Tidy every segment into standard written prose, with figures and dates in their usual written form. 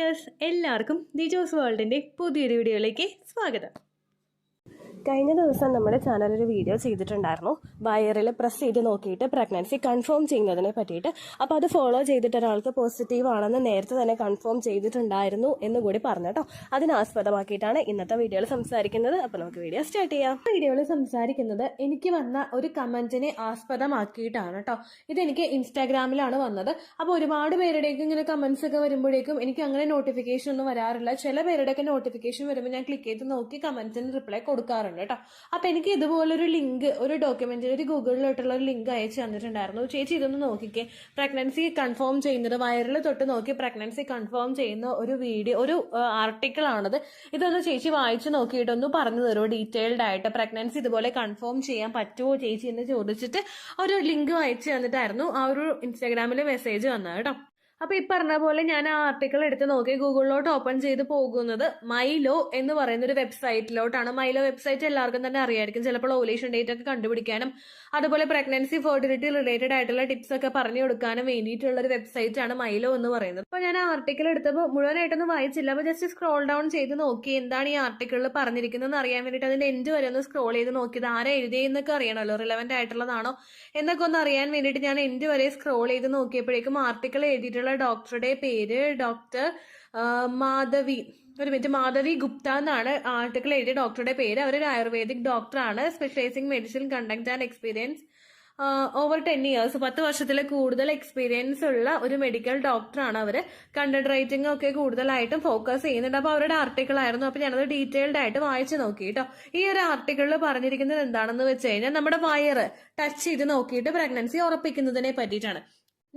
Viewers, എല്ലാവർക്കും ദിജോസ് വേൾഡിൻ്റെ പുതിയൊരു വീഡിയോയിലേക്ക് സ്വാഗതം. കഴിഞ്ഞ ദിവസം നമ്മുടെ ചാനൽ ഒരു വീഡിയോ ചെയ്തിട്ടുണ്ടായിരുന്നു, വയറിൽ പ്രസ് ചെയ്ത് നോക്കിയിട്ട് പ്രഗ്നൻസി കൺഫേം ചെയ്യുന്നതിനെ പറ്റിയിട്ട്. അപ്പോൾ അത് ഫോളോ ചെയ്തിട്ട് ഒരാൾക്ക് പോസിറ്റീവ് ആണെന്ന് നേരത്തെ തന്നെ കൺഫേം ചെയ്തിട്ടുണ്ടായിരുന്നു എന്ന് കൂടി പറഞ്ഞു കേട്ടോ. അതിനാസ്പദമാക്കിയിട്ടാണ് ഇന്നത്തെ വീഡിയോയിൽ സംസാരിക്കുന്നത്. അപ്പോൾ നമുക്ക് വീഡിയോ സ്റ്റാർട്ട് ചെയ്യാം. വീഡിയോയിൽ സംസാരിക്കുന്നത് എനിക്ക് വന്ന ഒരു കമന്റിനെ ആസ്പദമാക്കിയിട്ടാണ് കേട്ടോ. ഇതെനിക്ക് ഇൻസ്റ്റാഗ്രാമിലാണ് വന്നത്. അപ്പോൾ ഒരുപാട് പേരുടെയൊക്കെ ഇങ്ങനെ കമന്റ്സ് ഒക്കെ വരുമ്പോഴേക്കും എനിക്ക് അങ്ങനെ നോട്ടിഫിക്കേഷൻ ഒന്നും വരാറില്ല. ചില പേരുടെയൊക്കെ നോട്ടിഫിക്കേഷൻ വരുമ്പോൾ ഞാൻ ക്ലിക്ക് ചെയ്ത് നോക്കി കമന്റ്സിന് റിപ്ലൈ കൊടുക്കാറുണ്ട് കേട്ടോ. അപ്പൊ എനിക്ക് ഇതുപോലൊരു ലിങ്ക്, ഒരു ഡോക്യുമെന്ററി, ഒരു ഗൂഗിളിലോട്ടുള്ള ഒരു ലിങ്ക് അയച്ചു തന്നിട്ടുണ്ടായിരുന്നു. ചേച്ചി ഇതൊന്ന് നോക്കിക്കേ, പ്രഗ്നൻസി കൺഫേം ചെയ്യുന്നത്, വയറിൽ തൊട്ട് നോക്കി പ്രഗ്നൻസി കൺഫേം ചെയ്യുന്ന ഒരു വീഡിയോ, ഒരു ആർട്ടിക്കിൾ ആണത്. ഇതൊന്ന് ചേച്ചി വായിച്ചു നോക്കിയിട്ടൊന്ന് പറഞ്ഞു തരുമോ ഡീറ്റെയിൽഡ് ആയിട്ട്, പ്രഗ്നൻസി ഇതുപോലെ കൺഫേം ചെയ്യാൻ പറ്റുമോ ചേച്ചി എന്ന് ചോദിച്ചിട്ട് ഒരു ലിങ്ക് അയച്ചു തന്നിട്ടായിരുന്നു ആ ഒരു ഇൻസ്റ്റാഗ്രാമിൽ മെസ്സേജ് വന്നത് കേട്ടോ. അപ്പൊ ഈ പറഞ്ഞ പോലെ ഞാൻ ആ ആർട്ടിക്കിൾ എടുത്ത് നോക്കി ഗൂഗിളിലോട്ട് ഓപ്പൺ ചെയ്ത് പോകുന്നത് മൈലോ എന്ന് പറയുന്ന ഒരു വെബ്സൈറ്റിലോട്ടാണ്. മൈലോ വെബ്സൈറ്റ് എല്ലാവർക്കും തന്നെ അറിയായിരിക്കും. ചിലപ്പോൾ ഓവുലേഷൻ ഡേറ്റ് ഒക്കെ കണ്ടുപിടിക്കാനും അതുപോലെ പ്രഗ്നൻസി ഫെർട്ടിലിറ്റി റിലേറ്റഡ് ആയിട്ടുള്ള ടിപ്സ് ഒക്കെ പറഞ്ഞു കൊടുക്കാനും വേണ്ടിയിട്ടുള്ള ഒരു വെബ്സൈറ്റ് ആണ് മൈലോ എന്ന് പറയുന്നത്. അപ്പൊ ഞാൻ ആ ആർട്ടിക്കിൾ എടുത്തപ്പോൾ മുഴുവനായിട്ടൊന്നും വായിച്ചില്ല. അപ്പൊ ജസ്റ്റ് സ്ക്രോൾ ഡൗൺ ചെയ്ത് നോക്കി എന്താണ് ഈ ആർട്ടിക്കിളിൽ പറഞ്ഞിരിക്കുന്നത് അറിയാൻ വേണ്ടിയിട്ട് അതിന്റെ എൻഡ് വരെ ഒന്ന് സ്ക്രോൾ ചെയ്ത് നോക്കിയത്, ആരെ എഴുതിയെന്നൊക്കെ അറിയണമല്ലോ, റിലവന്റ് ആയിട്ടുള്ളതാണോ എന്നൊക്കെ ഒന്ന് അറിയാൻ വേണ്ടിയിട്ട് ഞാൻ എൻഡ് വരെ സ്ക്രോൾ ചെയ്ത് നോക്കിയപ്പോഴേക്കും ആർട്ടിക്കിൾ എഴുതിയിട്ടുള്ള ഡോക്ടറുടെ പേര് ഡോക്ടർ മാധവി ഗുപ്ത എന്നാണ് ആർട്ടിക്കിൾ എഴുതിയ ഡോക്ടറുടെ പേര്. അവരൊരു ആയുർവേദിക് ഡോക്ടറാണ്, specialising medicine conduct and experience over 10 years, 10 വർഷത്തിലെ കൂടുതൽ എക്സ്പീരിയൻസ് ഉള്ള ഒരു മെഡിക്കൽ ഡോക്ടറാണ്. അവര് കണ്ടന്റ് റൈറ്റിംഗ് ഒക്കെ കൂടുതലായിട്ടും ഫോക്കസ് ചെയ്യുന്നുണ്ട്. അപ്പൊ അവരുടെ ആർട്ടിക്കിൾ ആയിരുന്നു. അപ്പൊ ഞാനത് ഡീറ്റെയിൽഡ് ആയിട്ട് വായിച്ചു നോക്കി കേട്ടോ. ഈ ഒരു ആർട്ടിക്കിളിൽ പറഞ്ഞിരിക്കുന്നത് എന്താണെന്ന് വെച്ച് കഴിഞ്ഞാൽ നമ്മുടെ വയറ് ടച്ച് ചെയ്ത് നോക്കിയിട്ട് പ്രഗ്നൻസി ഉറപ്പിക്കുന്നതിനെ പറ്റിയിട്ടാണ്.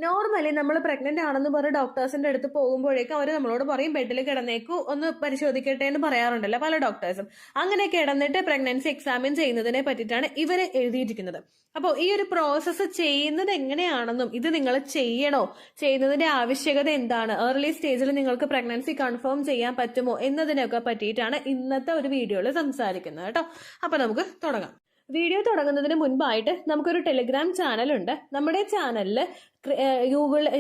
നോർമലി നമ്മൾ പ്രഗ്നന്റ് ആണെന്ന് പറഞ്ഞ് ഡോക്ടേഴ്സിന്റെ അടുത്ത് പോകുമ്പോഴേക്കും അവർ നമ്മളോട് പറയും ബെഡിൽ കിടന്നേക്കു ഒന്ന് പരിശോധിക്കട്ടെ എന്ന് പറയാറുണ്ടല്ലോ പല ഡോക്ടേഴ്സും. അങ്ങനെ കിടന്നിട്ട് പ്രഗ്നൻസി എക്സാമിൻ ചെയ്യുന്നതിനെ പറ്റിയിട്ടാണ് ഇവര് എഴുതിയിരിക്കുന്നത്. അപ്പോൾ ഈ ഒരു പ്രോസസ്സ് ചെയ്യുന്നത് എങ്ങനെയാണെന്നും ഇത് നിങ്ങൾ ചെയ്യണോ, ചെയ്യുന്നതിന്റെ ആവശ്യകത എന്താണ്, ഏർലി സ്റ്റേജിൽ നിങ്ങൾക്ക് പ്രഗ്നൻസി കൺഫേം ചെയ്യാൻ പറ്റുമോ എന്നതിനൊക്കെ പറ്റിയിട്ടാണ് ഇന്നത്തെ ഒരു വീഡിയോയിൽ സംസാരിക്കുന്നത് കേട്ടോ. അപ്പൊ നമുക്ക് തുടങ്ങാം. വീഡിയോ തുടങ്ങുന്നതിന് മുൻപായിട്ട് നമുക്കൊരു ടെലിഗ്രാം ചാനൽ ഉണ്ട്. നമ്മുടെ ചാനലിൽ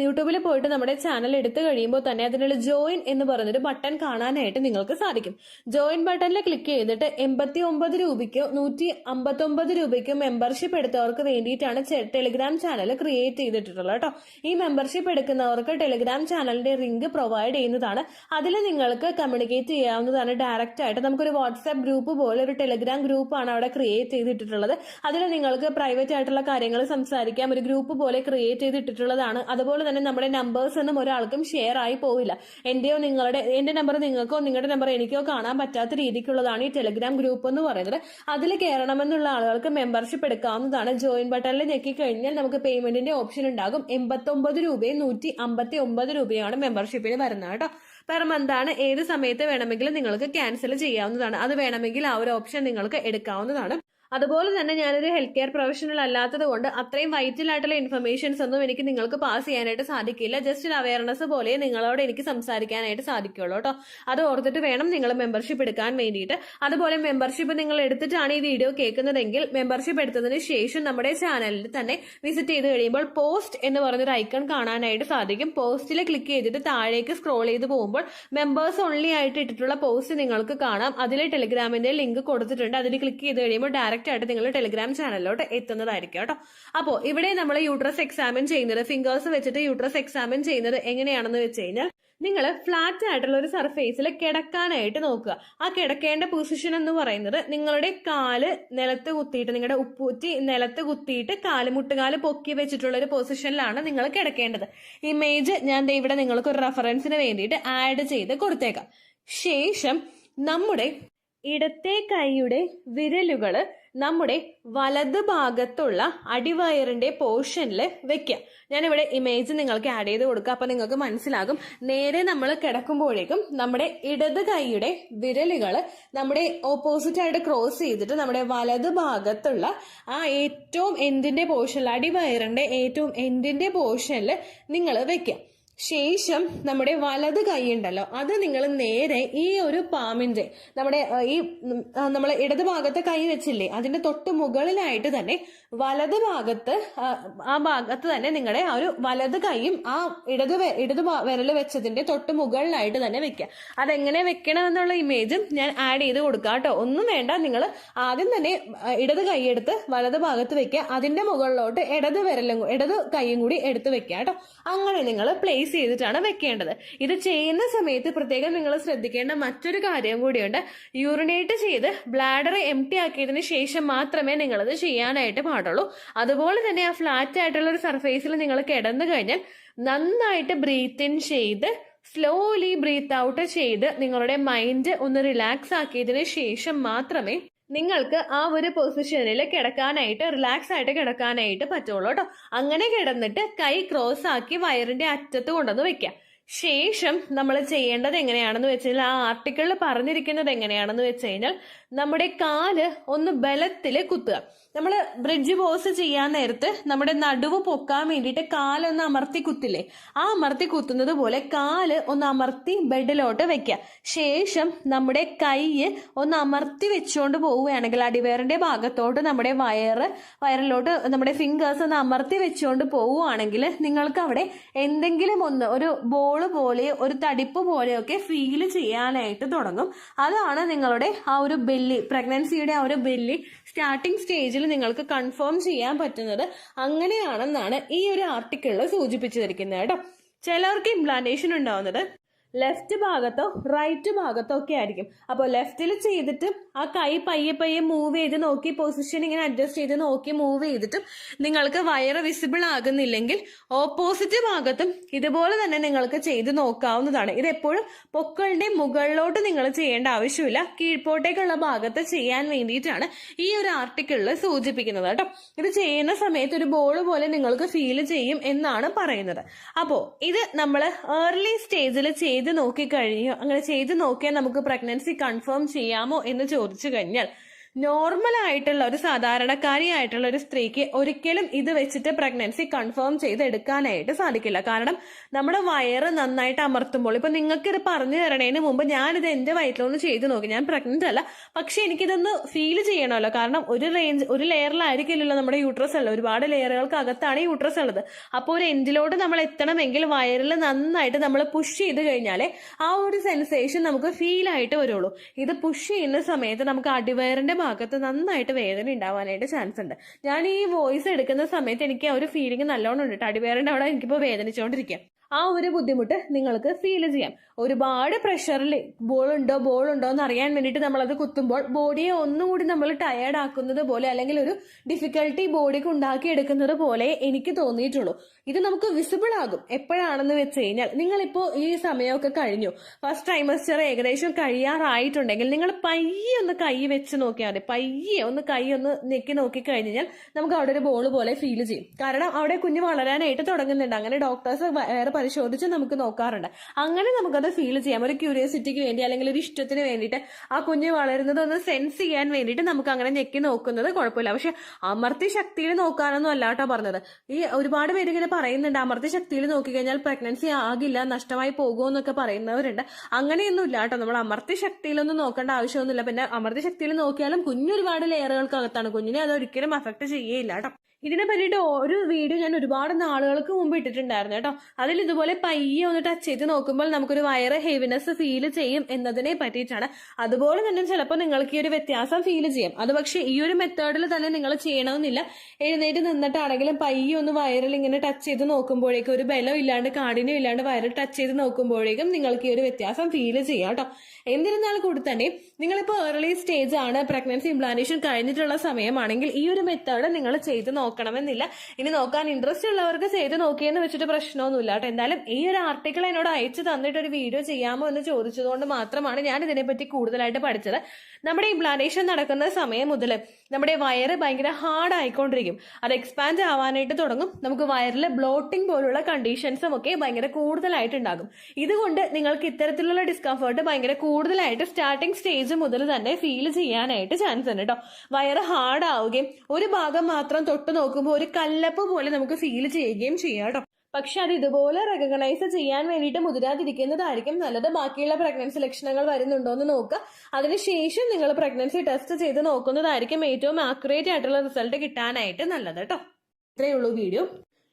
യൂട്യൂബിൽ പോയിട്ട് നമ്മുടെ ചാനൽ എടുത്തു കഴിയുമ്പോൾ തന്നെ അതിനുള്ള ജോയിൻ എന്ന് പറഞ്ഞൊരു ബട്ടൺ കാണാനായിട്ട് നിങ്ങൾക്ക് സാധിക്കും. ജോയിൻ ബട്ടണിൽ ക്ലിക്ക് ചെയ്തിട്ട് 89 രൂപയ്ക്കോ 159 രൂപയ്ക്കോ മെമ്പർഷിപ്പ് എടുത്തവർക്ക് വേണ്ടിയിട്ടാണ് ടെലിഗ്രാം ചാനൽ ക്രിയേറ്റ് ചെയ്തിട്ടുള്ളത് കേട്ടോ. ഈ മെമ്പർഷിപ്പ് എടുക്കുന്നവർക്ക് ടെലിഗ്രാം ചാനലിന്റെ ലിങ്ക് പ്രൊവൈഡ് ചെയ്യുന്നതാണ്. അതിൽ നിങ്ങൾക്ക് കമ്മ്യൂണിക്കേറ്റ് ചെയ്യാവുന്നതാണ് ഡയറക്റ്റ് ആയിട്ട്. നമുക്കൊരു വാട്സ്ആപ്പ് ഗ്രൂപ്പ് പോലെ ഒരു ടെലിഗ്രാം ഗ്രൂപ്പാണ് അവിടെ ക്രിയേറ്റ് ചെയ്തിട്ടുള്ളത്. അതിൽ നിങ്ങൾക്ക് പ്രൈവറ്റ് ആയിട്ടുള്ള കാര്യങ്ങൾ സംസാരിക്കാം. ഒരു ഗ്രൂപ്പ് പോലെ ക്രിയേറ്റ് ചെയ്തിട്ടുള്ളതാണ്. അതുപോലെ തന്നെ നമ്മുടെ നമ്പേഴ്സ് ഒന്നും ഒരാൾക്കും ഷെയർ ആയി പോവില്ല. എന്റെ നമ്പർ നിങ്ങൾക്കോ നിങ്ങളുടെ നമ്പർ എനിക്കോ കാണാൻ പറ്റാത്ത രീതിക്കുള്ളതാണ് ഈ ടെലിഗ്രാം ഗ്രൂപ്പ് എന്ന് പറയുന്നത്. അതിൽ കയറണമെന്നുള്ള ആളുകൾക്ക് മെമ്പർഷിപ്പ് എടുക്കാവുന്നതാണ്. ജോയിൻ ബട്ടണിൽ ഞെക്കി കഴിഞ്ഞാൽ നമുക്ക് പേയ്മെന്റിന്റെ ഓപ്ഷൻ ഉണ്ടാകും. 89 രൂപയും 159 രൂപയാണ് മെമ്പർഷിപ്പിന് വരുന്നത് കേട്ടോ. പെർ മന്താണ്. ഏത് സമയത്ത് വേണമെങ്കിലും നിങ്ങൾക്ക് ക്യാൻസൽ ചെയ്യാവുന്നതാണ്. അത് വേണമെങ്കിൽ ആ ഒരു ഓപ്ഷൻ നിങ്ങൾക്ക് എടുക്കാവുന്നതാണ്. അതുപോലെ തന്നെ ഞാനൊരു ഹെൽത്ത് കെയർ പ്രൊഫഷണൽ അല്ലാത്തത് കൊണ്ട് അത്രയും വൈറ്റൽ ആയിട്ടുള്ള ഇൻഫർമേഷൻസ് ഒന്നും എനിക്ക് നിങ്ങൾക്ക് പാസ് ചെയ്യാനായിട്ട് സാധിക്കില്ല. ജസ്റ്റ് ഒരു അവയർനെസ് പോലെ നിങ്ങളോട് എനിക്ക് സംസാരിക്കാനായിട്ട് സാധിക്കുള്ളൂ കേട്ടോ. അത് ഓർത്തിട്ട് വേണം നിങ്ങൾ മെമ്പർഷിപ്പ് എടുക്കാൻ വേണ്ടിയിട്ട്. അതുപോലെ മെമ്പർഷിപ്പ് നിങ്ങൾ എടുത്തിട്ടാണ് ഈ വീഡിയോ കേൾക്കുന്നതെങ്കിൽ മെമ്പർഷിപ്പ് എടുത്തതിന് ശേഷം നമ്മുടെ ചാനലിൽ തന്നെ വിസിറ്റ് ചെയ്ത് കഴിയുമ്പോൾ പോസ്റ്റ് എന്ന് പറഞ്ഞൊരു ഐക്കൺ കാണാനായിട്ട് സാധിക്കും. പോസ്റ്റിൽ ക്ലിക്ക് ചെയ്തിട്ട് താഴേക്ക് സ്ക്രോൾ ചെയ്ത് പോകുമ്പോൾ മെമ്പേഴ്സ് ഓൺലി ആയിട്ട് ഇട്ടിട്ടുള്ള പോസ്റ്റ് നിങ്ങൾക്ക് കാണാം. അതിൽ ടെലിഗ്രാമിന്റെ ലിങ്ക് കൊടുത്തിട്ടുണ്ട്. അതിൽ ക്ലിക്ക് ചെയ്ത് കഴിയുമ്പോൾ ഡയറക്റ്റ് ആയിട്ട് നിങ്ങൾ ടെലിഗ്രാം ചാനലിലോട്ട് എത്തുന്നതായിരിക്കും കേട്ടോ. അപ്പോൾ ഇവിടെ നമ്മൾ യൂട്രസ് എക്സാമിൻ ചെയ്യുന്നത്, ഫിംഗേഴ്സ് വെച്ചിട്ട് യൂട്രസ് എക്സാമിൻ ചെയ്യുന്നത് എങ്ങനെയാണെന്ന് വെച്ച് കഴിഞ്ഞാൽ നിങ്ങൾ ഫ്ലാറ്റ് ആയിട്ടുള്ള ഒരു സർഫേസിൽ കിടക്കാനായിട്ട് നോക്കുക. ആ കിടക്കേണ്ട പൊസിഷൻ എന്ന് പറയുന്നത് നിങ്ങളുടെ കാല് നിലത്ത് കുത്തിയിട്ട്, നിങ്ങളുടെ ഉപ്പൂറ്റി നിലത്ത് കുത്തിയിട്ട് മുട്ടുകാല് പൊക്കി വെച്ചിട്ടുള്ള ഒരു പൊസിഷനിലാണ് നിങ്ങൾ കിടക്കേണ്ടത്. ഇമേജ് ഞാൻ ഇവിടെ നിങ്ങൾക്ക് ഒരു റെഫറൻസിന് വേണ്ടിയിട്ട് ആഡ് ചെയ്ത് കൊടുത്തേക്കാം. ശേഷം നമ്മുടെ ഇടത്തെ കൈയുടെ വിരലുകൾ നമ്മുടെ വലത് ഭാഗത്തുള്ള അടിവയറിന്റെ പോർഷനിൽ വെക്കുക. ഞാനിവിടെ ഇമേജ് നിങ്ങൾക്ക് ആഡ് ചെയ്ത് കൊടുക്കുക. അപ്പൊ നിങ്ങൾക്ക് മനസ്സിലാകും. നേരെ നമ്മൾ കിടക്കുമ്പോഴേക്കും നമ്മുടെ ഇടത് കൈയുടെ വിരലുകൾ നമ്മുടെ ഓപ്പോസിറ്റ് ആയിട്ട് ക്രോസ് ചെയ്തിട്ട് നമ്മുടെ വലത് ഭാഗത്തുള്ള ആ ഏറ്റവും എൻഡിന്റെ പോർഷനിൽ, അടിവയറിന്റെ ഏറ്റവും എൻഡിന്റെ പോർഷനിൽ നിങ്ങൾ വെക്കുക. ശേഷം നമ്മുടെ വലത് കൈ ഉണ്ടല്ലോ അത് നിങ്ങൾ നേരെ ഈ ഒരു പാമിന്റെ നമ്മുടെ നമ്മൾ ഇടത് ഭാഗത്തെ കൈ വെച്ചില്ലേ അതിന്റെ തൊട്ട് മുകളിലായിട്ട് തന്നെ വലത് ഭാഗത്ത് ആ ഭാഗത്ത് തന്നെ നിങ്ങളുടെ ആ ഒരു വലത് കൈയും ആ ഇടത് വിരൽ വെച്ചതിന്റെ തൊട്ട് മുകളിലായിട്ട് തന്നെ വെക്കുക. അതെങ്ങനെ വെക്കണം എന്നുള്ള ഇമേജും ഞാൻ ആഡ് ചെയ്ത് കൊടുക്കാം കേട്ടോ. ഒന്നും വേണ്ട, നിങ്ങൾ ആദ്യം തന്നെ ഇടത് കൈ എടുത്ത് വലത് ഭാഗത്ത് വെക്കുക, അതിന്റെ മുകളിലോട്ട് ഇടത് കൈയും കൂടി എടുത്ത് വെക്കുക കേട്ടോ. അങ്ങനെ നിങ്ങൾ പ്ലേസ് ചെയ്തിട്ടാണ് വെക്കേണ്ടത്. ഇത് ചെയ്യുന്ന സമയത്ത് പ്രത്യേകം നിങ്ങൾ ശ്രദ്ധിക്കേണ്ട മറ്റൊരു കാര്യം കൂടിയുണ്ട്. യൂറിനേറ്റ് ചെയ്ത് ബ്ലാഡർ എംപ്റ്റി ആക്കിയതിന് ശേഷം മാത്രമേ നിങ്ങളത് ചെയ്യാനായിട്ട് പാടുള്ളൂ. അതുപോലെ തന്നെ ആ ഫ്ലാറ്റ് ആയിട്ടുള്ള ഒരു സർഫേസിൽ നിങ്ങൾ കിടന്നു കഴിഞ്ഞാൽ നന്നായിട്ട് ബ്രീത്ത് ഇൻ ചെയ്ത് സ്ലോലി ബ്രീത്ത് ഔട്ട് ചെയ്ത് നിങ്ങളുടെ മൈൻഡ് ഒന്ന് റിലാക്സ് ആക്കിയതിന് ശേഷം മാത്രമേ നിങ്ങൾക്ക് ആ ഒരു പൊസിഷനിൽ കിടക്കാനായിട്ട് റിലാക്സ് ആയിട്ട് കിടക്കാനായിട്ട് പറ്റുള്ളൂ കേട്ടോ. അങ്ങനെ കിടന്നിട്ട് കൈ ക്രോസ് ആക്കി വയറിന്റെ അറ്റത്ത് കൊണ്ടുവന്ന് വെക്കാം. ശേഷം നമ്മൾ ചെയ്യേണ്ടത് എങ്ങനെയാണെന്ന് വെച്ച് കഴിഞ്ഞാൽ ആ ആർട്ടിക്കിളിൽ പറഞ്ഞിരിക്കുന്നത് എങ്ങനെയാണെന്ന് വെച്ച് കഴിഞ്ഞാൽ നമ്മുടെ കാല് ഒന്ന് ബലത്തിൽ കുത്തുക. നമ്മൾ ബ്രിഡ്ജ് പോസ് ചെയ്യാൻ നേരത്ത് നമ്മുടെ നടുവ് പൊക്കാൻ വേണ്ടിയിട്ട് കാലൊന്ന് അമർത്തി കുത്തില്ലേ, ആ അമർത്തി കുത്തുന്നത് പോലെ കാല് ഒന്ന് അമർത്തി ബെഡിലോട്ട് വെക്കുക. ശേഷം നമ്മുടെ കൈ ഒന്ന് അമർത്തി വെച്ചുകൊണ്ട് പോവുകയാണെങ്കിൽ അടിവയറിന്റെ ഭാഗത്തോട്ട് നമ്മുടെ വയറിലോട്ട് നമ്മുടെ ഫിംഗേഴ്സ് ഒന്ന് അമർത്തി വെച്ചുകൊണ്ട് പോവുകയാണെങ്കിൽ നിങ്ങൾക്ക് അവിടെ എന്തെങ്കിലും ഒരു ബോൾ പോലെയോ ഒരു തടിപ്പ് പോലെയൊക്കെ ഫീൽ ചെയ്യാനായിട്ട് തുടങ്ങും. അതാണ് നിങ്ങളുടെ ആ ഒരു ബെല്ലി, പ്രഗ്നൻസിയുടെ ആ ഒരു ബെല്ലി സ്റ്റാർട്ടിംഗ് സ്റ്റേജിൽ നിങ്ങൾക്ക് കൺഫേം ചെയ്യാൻ പറ്റുന്നത് അങ്ങനെയാണെന്നാണ് ഈ ഒരു ആർട്ടിക്കിളിൽ സൂചിപ്പിച്ചിരിക്കുന്നത് കേട്ടോ. ചിലർക്ക് ഇംപ്ലാന്റേഷൻ ഉണ്ടാവുന്നത് ലെഫ്റ്റ് ഭാഗത്തോ റൈറ്റ് ഭാഗത്തോ ഒക്കെ ആയിരിക്കും. അപ്പോൾ ലെഫ്റ്റിൽ ചെയ്തിട്ട് ആ കൈ പയ്യെ മൂവ് ചെയ്ത് നോക്കി പൊസിഷൻ ഇങ്ങനെ അഡ്ജസ്റ്റ് ചെയ്ത് നോക്കി മൂവ് ചെയ്തിട്ടും നിങ്ങൾക്ക് വയറ് വിസിബിൾ ആകുന്നില്ലെങ്കിൽ ഓപ്പോസിറ്റ് ഭാഗത്തും ഇതുപോലെ തന്നെ നിങ്ങൾക്ക് ചെയ്ത് നോക്കാവുന്നതാണ്. ഇത് എപ്പോഴും പൊക്കളുടെ മുകളിലോട്ട് നിങ്ങൾ ചെയ്യേണ്ട ആവശ്യമില്ല, കീഴ്പോട്ടേക്കുള്ള ഭാഗത്ത് ചെയ്യാൻ വേണ്ടിയിട്ടാണ് ഈ ഒരു ആർട്ടിക്കിളിൽ സൂചിപ്പിക്കുന്നത് കേട്ടോ. ഇത് ചെയ്യുന്ന സമയത്ത് ഒരു ബോൾ പോലെ നിങ്ങൾക്ക് ഫീൽ ചെയ്യും എന്നാണ് പറയുന്നത്. അപ്പോൾ ഇത് നമ്മൾ ഏർലി സ്റ്റേജിൽ ചെയ്ത് നോക്കിക്കഴിഞ്ഞു. അങ്ങനെ ചെയ്ത് നോക്കിയാൽ നമുക്ക് പ്രഗ്നൻസി കൺഫേം ചെയ്യാമോ എന്ന് ചോദിച്ചു കഴിഞ്ഞാൽ നോർമൽ ആയിട്ടുള്ള ഒരു സാധാരണക്കാരിയായിട്ടുള്ള ഒരു സ്ത്രീക്ക് ഒരിക്കലും ഇത് വെച്ചിട്ട് പ്രഗ്നൻസി കൺഫേം ചെയ്ത് എടുക്കാനായിട്ട് സാധിക്കില്ല. കാരണം നമ്മുടെ വയറ് നന്നായിട്ട് അമർത്തുമ്പോൾ, ഇപ്പൊ നിങ്ങൾക്ക് ഇത് പറഞ്ഞു തരണേന് മുമ്പ് ഞാനിത് എന്റെ വയറ്റിലൊന്ന് ചെയ്ത് നോക്കി, ഞാൻ പ്രഗ്നന്റ് അല്ല, പക്ഷെ എനിക്കിതൊന്ന് ഫീൽ ചെയ്യണമല്ലോ. കാരണം ഒരു ലെയറിലായിരിക്കില്ലല്ലോ നമ്മുടെ യൂട്രസ് ഉള്ളത്, ഒരുപാട് ലെയറുകൾക്ക് അകത്താണ് യൂട്രസ് ഉള്ളത്. അപ്പോൾ ഒരു എൻഡിലോട്ട് നമ്മൾ എത്തണമെങ്കിൽ വയറിൽ നന്നായിട്ട് നമ്മൾ പുഷ് ചെയ്ത് കഴിഞ്ഞാലേ ആ ഒരു സെൻസേഷൻ നമുക്ക് ഫീൽ ആയിട്ട് വരുള്ളൂ. ഇത് പുഷ് ചെയ്യുന്ന സമയത്ത് നമുക്ക് അടിവയറിന്റെ ഭാഗത്ത് നന്നായിട്ട് വേദന ഉണ്ടാവാനായിട്ട് ചാൻസ് ഉണ്ട്. ഞാൻ ഈ വോയിസ് എടുക്കുന്ന സമയത്ത് എനിക്ക് ആ ഒരു ഫീലിംഗ് നല്ലോണം ഉണ്ട്. അടിവയറിന്റെ അവിടെ എനിക്കിപ്പോൾ വേദനിച്ചുകൊണ്ടിരിക്കാം. ആ ഒരു ബുദ്ധിമുട്ട് നിങ്ങൾക്ക് ഫീൽ ചെയ്യാം. ഒരുപാട് പ്രഷറിൽ ബോളുണ്ടോ എന്ന് അറിയാൻ വേണ്ടിയിട്ട് നമ്മളത് കുത്തുമ്പോൾ ബോഡിയെ ഒന്നുകൂടി നമ്മൾ ടയേർഡ് ആക്കുന്നത് പോലെ അല്ലെങ്കിൽ ഒരു ഡിഫിക്കൽട്ടി ബോഡിക്ക് ഉണ്ടാക്കി എടുക്കുന്നത് പോലെ എനിക്ക് തോന്നിയിട്ടുള്ളൂ. ഇത് നമുക്ക് വിസിബിൾ ആകും എപ്പോഴാണെന്ന് വെച്ച് കഴിഞ്ഞാൽ നിങ്ങളിപ്പോൾ ഈ സമയമൊക്കെ കഴിഞ്ഞു, ഫസ്റ്റ് ട്രൈമസ്റ്റർ ഏകദേശം കഴിയാറായിട്ടുണ്ടെങ്കിൽ നിങ്ങൾ പയ്യെ ഒന്ന് കൈ വെച്ച് നോക്കിയാൽ മതി. പയ്യെ ഒന്ന് കൈ ഒന്ന് നെക്കി നോക്കി കഴിഞ്ഞാൽ നമുക്ക് അവിടെ ഒരു ബോൾ പോലെ ഫീൽ ചെയ്യും. കാരണം അവിടെ കുഞ്ഞ് വളരാനായിട്ട് തുടങ്ങുന്നുണ്ട്. അങ്ങനെ ഡോക്ടേഴ്സ് വേറെ പരിശോധിച്ച് നമുക്ക് നോക്കാറുണ്ട്. അങ്ങനെ നമുക്കത് ഫീൽ ചെയ്യാം. ഒരു ക്യൂരിയോസിറ്റിക്ക് വേണ്ടി അല്ലെങ്കിൽ ഒരു ഇഷ്ടത്തിന് വേണ്ടിയിട്ട് ആ കുഞ്ഞ് വളരുന്നത് ഒന്ന് സെൻസ് ചെയ്യാൻ വേണ്ടിയിട്ട് നമുക്ക് അങ്ങനെ ഞെക്കി നോക്കുന്നത് കുഴപ്പമില്ല. പക്ഷെ അമർത്തി ശക്തിയിൽ നോക്കാനൊന്നും അല്ല കേട്ടോ പറഞ്ഞത്. ഈ ഒരുപാട് പേര് ഇങ്ങനെ പറയുന്നുണ്ട് അമർത്തി ശക്തിയിൽ നോക്കിക്കഴിഞ്ഞാൽ പ്രഗ്നൻസി ആകില്ല, നഷ്ടമായി പോകുമെന്നൊക്കെ പറയുന്നവരുണ്ട്. അങ്ങനെയൊന്നും ഇല്ല കേട്ടോ. നമ്മൾ അമർത്തി ശക്തിയിലൊന്നും നോക്കേണ്ട ആവശ്യമൊന്നുമില്ല. പിന്നെ അമർത്തി ശക്തിയിൽ നോക്കിയാലും കുഞ്ഞൊരുപാട് ലെയറുകൾക്കകത്താണ്, കുഞ്ഞിനെ അത് ഒരിക്കലും അഫക്ട് ചെയ്യേയില്ല കേട്ടോ. ഇതിനെ പറ്റിയിട്ട് ഒരു വീഡിയോ ഞാൻ ഒരുപാട് നാളുകൾക്ക് മുമ്പ് ഇട്ടിട്ടുണ്ടായിരുന്നു കേട്ടോ. അതിൽ ഇതുപോലെ പയ്യെ ഒന്ന് ടച്ച് ചെയ്ത് നോക്കുമ്പോൾ നമുക്കൊരു വയറ് ഹെവിനെസ് ഫീൽ ചെയ്യും എന്നതിനെ പറ്റിയിട്ടാണ്. അതുപോലെ തന്നെ ചിലപ്പോൾ നിങ്ങൾക്ക് ഈ ഒരു വ്യത്യാസം ഫീൽ ചെയ്യും. അത് പക്ഷെ ഈ ഒരു മെത്തേഡിൽ തന്നെ നിങ്ങൾ ചെയ്യണമെന്നില്ല. എഴുന്നേറ്റ് നിന്നിട്ടാണെങ്കിലും പയ്യെ ഒന്ന് വയറിൽ ഇങ്ങനെ ടച്ച് ചെയ്ത് നോക്കുമ്പോഴേക്കും ഒരു ബലം ഇല്ലാണ്ട് കാഠിന്യം ഇല്ലാണ്ട് വയറിൽ ടച്ച് ചെയ്ത് നോക്കുമ്പോഴേക്കും നിങ്ങൾക്ക് ഈ ഒരു വ്യത്യാസം ഫീൽ ചെയ്യാം കേട്ടോ. എന്നിരുന്നാൽ കൂടി തന്നെ നിങ്ങളിപ്പോൾ ഏർലി സ്റ്റേജ് ആണ്, പ്രഗ്നൻസി ഇംപ്ലാന്റേഷൻ കഴിഞ്ഞിട്ടുള്ള സമയമാണെങ്കിൽ ഈ ഒരു മെത്തേഡ് നിങ്ങൾ ചെയ്ത് നോക്കണമെന്നില്ല. ഇനി നോക്കാൻ ഇൻട്രസ്റ്റ് ഉള്ളവർക്ക് ചെയ്ത് നോക്കിയെന്ന് വെച്ചിട്ട് പ്രശ്നമൊന്നുമില്ല കേട്ടോ. എന്തായാലും ഈ ഒരു ആർട്ടിക്കിൾ എന്നോട് അയച്ചു തന്നിട്ട് ഒരു വീഡിയോ ചെയ്യാമോ എന്ന് ചോദിച്ചതുകൊണ്ട് മാത്രമാണ് ഞാൻ ഇതിനെപ്പറ്റി കൂടുതലായിട്ട് പഠിച്ചത്. നമ്മുടെ ഇംപ്ലാന്റേഷൻ നടക്കുന്ന സമയം മുതൽ നമ്മുടെ വയറ് ഭയങ്കര ഹാർഡ് ആയിക്കൊണ്ടിരിക്കും. അത് എക്സ്പാൻഡ് ആവാനായിട്ട് തുടങ്ങും. നമുക്ക് വയറിൽ ബ്ലോട്ടിംഗ് പോലുള്ള കണ്ടീഷൻസും ഒക്കെ ഭയങ്കര കൂടുതലായിട്ടുണ്ടാകും. ഇതുകൊണ്ട് നിങ്ങൾക്ക് ഇത്തരത്തിലുള്ള ഡിസ്കംഫർട്ട് ഭയങ്കര കൂടുതലായിട്ട് സ്റ്റാർട്ടിംഗ് സ്റ്റേജ് മുതൽ തന്നെ ഫീൽ ചെയ്യാനായിട്ട് ചാൻസ് ഉണ്ട് കേട്ടോ. വയറ് ഹാർഡ് ആവുകയും ഒരു ഭാഗം മാത്രം തൊട്ട് നോക്കുമ്പോൾ ഒരു കല്ലപ്പ് പോലെ നമുക്ക് ഫീൽ ചെയ്യുകയും ചെയ്യാം കേട്ടോ. പക്ഷെ അത് ഇതുപോലെ റെക്കഗ്നൈസ് ചെയ്യാൻ വേണ്ടിയിട്ട് മുതിരാതിരിക്കുന്നതായിരിക്കും നല്ലത്. ബാക്കിയുള്ള പ്രഗ്നൻസി ലക്ഷണങ്ങൾ വരുന്നുണ്ടോ എന്ന് നോക്കുക. അതിനുശേഷം നിങ്ങൾ പ്രഗ്നൻസി ടെസ്റ്റ് ചെയ്ത് നോക്കുന്നതായിരിക്കും ഏറ്റവും ആക്യുറേറ്റ് ആയിട്ടുള്ള റിസൾട്ട് കിട്ടാനായിട്ട് നല്ലത് കേട്ടോ. ഇത്രയേ ഉള്ളൂ വീഡിയോ.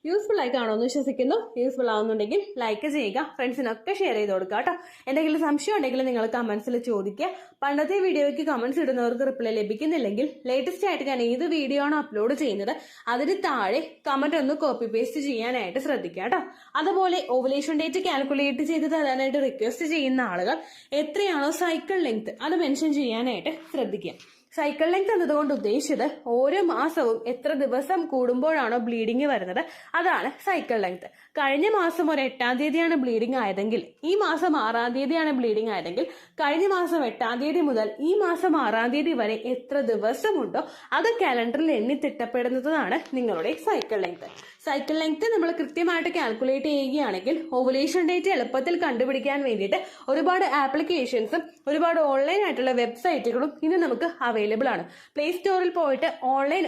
യൂസ്ഫുൾ ആയി കാണുമെന്ന് വിശ്വസിക്കുന്നു. യൂസ്ഫുൾ ആവുന്നുണ്ടെങ്കിൽ ലൈക്ക് ചെയ്യുക, ഫ്രണ്ട്സിനൊക്കെ ഷെയർ ചെയ്ത് കൊടുക്കുക കേട്ടോ. എന്തെങ്കിലും സംശയം ഉണ്ടെങ്കിൽ നിങ്ങൾ കമന്റ്സിൽ ചോദിക്കുക. പണ്ടത്തെ വീഡിയോയ്ക്ക് കമന്റ്സ് ഇടുന്നവർക്ക് റിപ്ലൈ ലഭിക്കുന്നില്ലെങ്കിൽ ലേറ്റസ്റ്റ് ആയിട്ട് ഞാൻ ഏത് വീഡിയോ ആണ് അപ്ലോഡ് ചെയ്യുന്നത് അതിന് താഴെ കമന്റ് ഒന്ന് കോപ്പി പേസ്റ്റ് ചെയ്യാനായിട്ട് ശ്രദ്ധിക്കുക കേട്ടോ. അതുപോലെ ഓവുലേഷൻ ഡേറ്റ് കാൽക്കുലേറ്റ് ചെയ്ത് തരാനായിട്ട് റിക്വസ്റ്റ് ചെയ്യുന്ന ആളുകൾ എത്രയാണോ സൈക്കിൾ ലെങ്ത് അത് മെൻഷൻ ചെയ്യാനായിട്ട് ശ്രദ്ധിക്കുക. സൈക്കിൾ ലെങ്ത് എന്നതുകൊണ്ട് ഉദ്ദേശിച്ചത് ഓരോ മാസവും എത്ര ദിവസം കൂടുമ്പോഴാണോ ബ്ലീഡിങ് വരുന്നത് അതാണ് സൈക്കിൾ ലെങ്ത്. കഴിഞ്ഞ മാസം ഒരു 8-ാം തീയതിയാണ് ബ്ലീഡിങ് ആയതെങ്കിൽ ഈ മാസം 6-ാം തീയതിയാണ് ബ്ലീഡിങ് ആയതെങ്കിൽ കഴിഞ്ഞ മാസം 8-ാം തീയതി മുതൽ ഈ മാസം 6-ാം തീയതി വരെ എത്ര ദിവസമുണ്ടോ അത് കാലണ്ടറിൽ എണ്ണി തിട്ടപ്പെടുന്നതാണ് നിങ്ങളുടെ സൈക്കിൾ ലെങ്ത്. സൈക്കിൾ ലെങ്ത് നമ്മൾ കൃത്യമായിട്ട് കാൽക്കുലേറ്റ് ചെയ്യുകയാണെങ്കിൽ ഓവുലേഷൻ ഡേറ്റ് എളുപ്പത്തിൽ കണ്ടുപിടിക്കാൻ വേണ്ടിയിട്ട് ഒരുപാട് ആപ്ലിക്കേഷൻസും ഒരുപാട് ഓൺലൈൻ ആയിട്ടുള്ള വെബ്സൈറ്റുകളും ഇന്ന് നമുക്ക് അവൈലബിൾ ആണ്. പ്ലേ സ്റ്റോറിൽ പോയിട്ട് ഓൺലൈൻ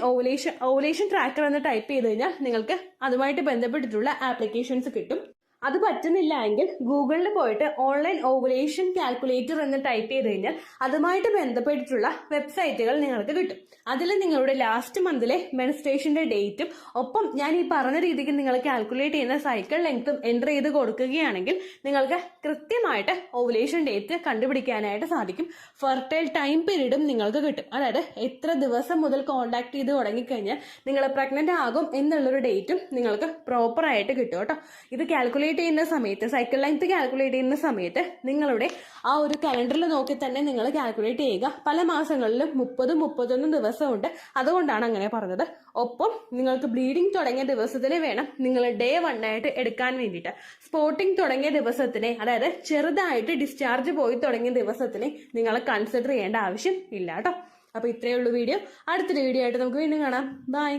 ഓവുലേഷൻ ട്രാക്കർ എന്ന് ടൈപ്പ് ചെയ്ത് കഴിഞ്ഞാൽ നിങ്ങൾക്ക് അതുമായിട്ട് ബന്ധപ്പെട്ടിട്ടുള്ള ആപ്ലിക്കേഷൻസ് കിട്ടും. അത് പറ്റുന്നില്ല എങ്കിൽ ഗൂഗിളിൽ പോയിട്ട് ഓൺലൈൻ ഓവുലേഷൻ കാൽക്കുലേറ്റർ എന്ന് ടൈപ്പ് ചെയ്ത് കഴിഞ്ഞാൽ അതുമായിട്ട് ബന്ധപ്പെട്ടിട്ടുള്ള വെബ്സൈറ്റുകൾ നിങ്ങൾക്ക് കിട്ടും. അതിൽ നിങ്ങളുടെ ലാസ്റ്റ് മന്തിലെ മെൻസ്ട്രേഷന്റെ ഡേറ്റും ഒപ്പം ഞാൻ ഈ പറഞ്ഞ രീതിക്ക് നിങ്ങൾ കാൽക്കുലേറ്റ് ചെയ്യുന്ന സൈക്കിൾ ലെങ്ത്തും എൻ്റർ ചെയ്ത് കൊടുക്കുകയാണെങ്കിൽ നിങ്ങൾക്ക് കൃത്യമായിട്ട് ഓവുലേഷൻ ഡേറ്റ് കണ്ടുപിടിക്കാനായിട്ട് സാധിക്കും. ഫെർട്ടൈൽ ടൈം പീരീഡും നിങ്ങൾക്ക് കിട്ടും. അതായത് എത്ര ദിവസം മുതൽ കോണ്ടാക്ട് ചെയ്ത് തുടങ്ങിക്കഴിഞ്ഞാൽ നിങ്ങൾ പ്രഗ്നന്റ് ആകും എന്നുള്ളൊരു ഡേറ്റും നിങ്ങൾക്ക് പ്രോപ്പറായിട്ട് കിട്ടും കേട്ടോ. ഇത് കാൽക്കുലേറ്റ് ചെയ്യുന്ന സമയത്ത് സൈക്കിൾ ലെങ്ത് കാൽക്കുലേറ്റ് ചെയ്യുന്ന സമയത്ത് നിങ്ങളുടെ ആ ഒരു കലണ്ടറിൽ നോക്കി തന്നെ നിങ്ങൾ കാൽക്കുലേറ്റ് ചെയ്യുക. പല മാസങ്ങളിലും 30-31 ദിവസമുണ്ട്, അതുകൊണ്ടാണ് അങ്ങനെ പറഞ്ഞത്. ഒപ്പം നിങ്ങൾക്ക് ബ്ലീഡിങ് തുടങ്ങിയ ദിവസത്തിന് വേണം നിങ്ങൾ ഡേ 1 ആയിട്ട് എടുക്കാൻ വേണ്ടിയിട്ട്. സ്പോട്ടിങ് തുടങ്ങിയ ദിവസത്തിനെ, അതായത് ചെറുതായിട്ട് ഡിസ്ചാർജ് പോയി തുടങ്ങിയ ദിവസത്തിനെ നിങ്ങൾ കൺസിഡർ ചെയ്യേണ്ട ആവശ്യം ഇല്ല കേട്ടോ. അപ്പൊ ഇത്രയേ ഉള്ളൂ വീഡിയോ. അടുത്തൊരു വീഡിയോ ആയിട്ട് നമുക്ക് വീണ്ടും കാണാം. ബൈ.